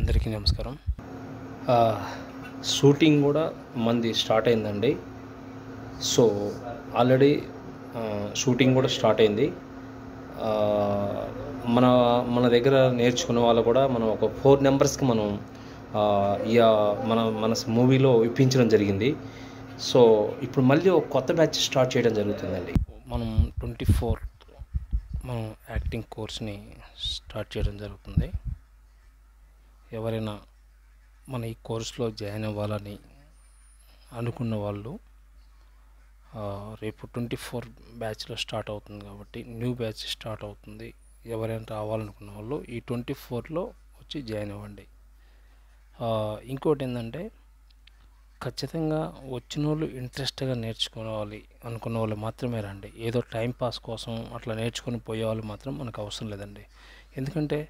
అందరికీ నమస్కారం. షూటింగ్ కూడా మంది స్టార్ట్ అయిందండి. సో ఆల్రెడీ షూటింగ్ కూడా స్టార్ట్ అయింది. మన మన దగ్గర నేర్చుకున్న వాళ్ళు కూడా మనం ఒక 4 మెంబర్స్కి మనం మన మన మూవీలో ఇప్పించడం జరిగింది. సో ఇప్పుడు మళ్ళీ ఒక కొత్త బ్యాచ్ స్టార్ట్ చేయడం జరుగుతుందండి. మనం 24th మనం యాక్టింగ్ కోర్స్ని స్టార్ట్ చేయడం జరుగుతుంది. ఎవరైనా మన ఈ కోర్సులో జాయిన్ అవ్వాలని అనుకున్న వాళ్ళు రేపు 24 బ్యాచ్లో స్టార్ట్ అవుతుంది కాబట్టి న్యూ బ్యాచ్ స్టార్ట్ అవుతుంది. ఎవరైనా రావాలనుకున్న వాళ్ళు ఈ 24లో వచ్చి జాయిన్ అవ్వండి. ఇంకోటి ఏంటంటే ఖచ్చితంగా వచ్చిన వాళ్ళు ఇంట్రెస్ట్గా నేర్చుకోవాలి అనుకున్న వాళ్ళు మాత్రమే రండి. ఏదో టైంపాస్ కోసం అట్లా నేర్చుకొని పోయే వాళ్ళు మాత్రం మనకు అవసరం లేదండి. ఎందుకంటే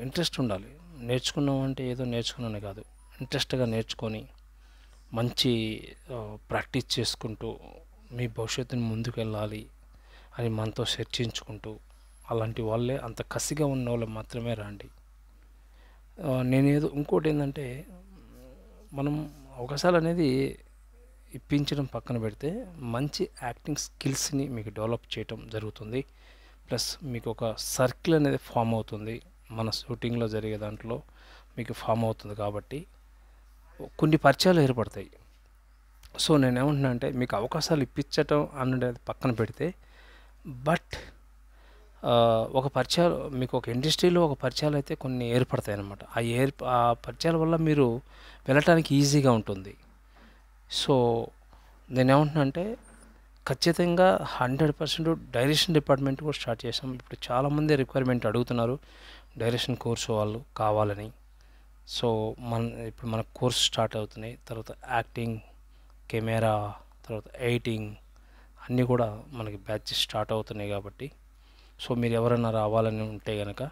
ఇంట్రెస్ట్ ఉండాలి. నేర్చుకున్నామంటే ఏదో నేర్చుకున్నానే కాదు, ఇంట్రెస్ట్గా నేర్చుకొని మంచి ప్రాక్టీస్ చేసుకుంటూ మీ భవిష్యత్తుని ముందుకు వెళ్ళాలి అని మనతో చర్చించుకుంటూ అలాంటి వాళ్ళే, అంత కసిగా ఉన్న వాళ్ళు మాత్రమే రండి. నేనేదో ఇంకోటి ఏంటంటే మనం అవకాశాలు అనేది ఇప్పించడం పక్కన పెడితే మంచి యాక్టింగ్ స్కిల్స్ని మీకు డెవలప్ చేయటం జరుగుతుంది. ప్లస్ మీకు ఒక సర్కిల్ అనేది ఫామ్ అవుతుంది. మన షూటింగ్లో జరిగే దాంట్లో మీకు ఫామ్ అవుతుంది కాబట్టి కొన్ని పరిచయాలు ఏర్పడతాయి. సో నేనేమంటున్నా అంటే మీకు అవకాశాలు ఇప్పించటం అనేది పక్కన పెడితే బట్ ఒక పరిచయాలు మీకు ఒక ఇండస్ట్రీలో ఒక పరిచయాలు అయితే కొన్ని ఏర్పడతాయి అన్నమాట. ఆ పరిచయాల వల్ల మీరు వెళ్ళటానికి ఈజీగా ఉంటుంది. సో నేనేమంటున్నా అంటే ఖచ్చితంగా 100% డైరెక్షన్ డిపార్ట్మెంట్ కూడా స్టార్ట్ చేసాం. ఇప్పుడు చాలామంది రిక్వైర్మెంట్ అడుగుతున్నారు డైరెక్షన్ కోర్సు వాళ్ళు కావాలని. సో ఇప్పుడు మన కోర్స్ స్టార్ట్ అవుతున్నాయి. తర్వాత యాక్టింగ్, కెమెరా, తర్వాత ఎడిటింగ్ అన్నీ కూడా మనకి బ్యాచ్ స్టార్ట్ అవుతున్నాయి కాబట్టి సో మీరు ఎవరైనా రావాలని ఉంటే కనుక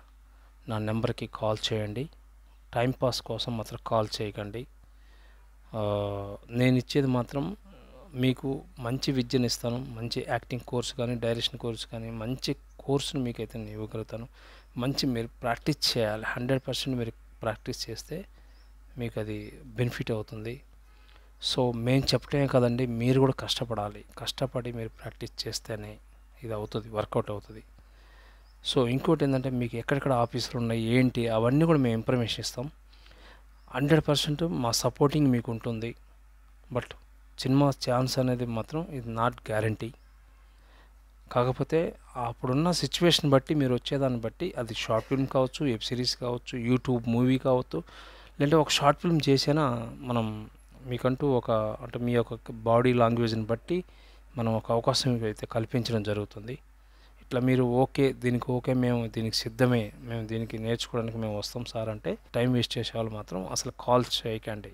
నా నెంబర్కి కాల్ చేయండి. టైంపాస్ కోసం మాత్రం కాల్ చేయకండి. నేను ఇచ్చేది మాత్రం మీకు మంచి విద్యను ఇస్తాను. మంచి యాక్టింగ్ కోర్స్ కానీ డైరెక్షన్ కోర్స్ కానీ మంచి కోర్సును మీకైతే నేను ఇవ్వగలుగుతాను. మంచి మీరు ప్రాక్టీస్ చేయాలి. 100% మీరు ప్రాక్టీస్ చేస్తే మీకు అది బెనిఫిట్ అవుతుంది. సో మేము చెప్పటమే కదండి, మీరు కూడా కష్టపడాలి. కష్టపడి మీరు ప్రాక్టీస్ చేస్తేనే ఇది అవుతుంది, వర్కౌట్ అవుతుంది. సో ఇంకోటి ఏంటంటే మీకు ఎక్కడెక్కడ ఆఫీసులు ఉన్నాయి ఏంటి అవన్నీ కూడా మేము ఇన్ఫర్మేషన్ ఇస్తాం. 100% మా సపోర్టింగ్ మీకు ఉంటుంది. బట్ సినిమా ఛాన్స్ అనేది మాత్రం ఇది నాట్ గ్యారంటీ. కాకపోతే అప్పుడున్న సిచ్యువేషన్ బట్టి మీరు వచ్చేదాన్ని బట్టి అది షార్ట్ ఫిల్మ్ కావచ్చు, వెబ్ సిరీస్ కావచ్చు, యూట్యూబ్ మూవీ కావచ్చు, లేదంటే ఒక షార్ట్ ఫిల్మ్ చేసినా మనం మీకంటూ అంటే మీ యొక్క బాడీ లాంగ్వేజ్ని బట్టి మనం ఒక అవకాశం అయితే కల్పించడం జరుగుతుంది. ఇట్లా మీరు దీనికి మేము దీనికి సిద్ధమే, మేము దీనికి నేర్చుకోవడానికి మేము వస్తాం సార్ అంటే టైం వేస్ట్ చేసే వాళ్ళు మాత్రం అసలు కాల్ చేయకండి.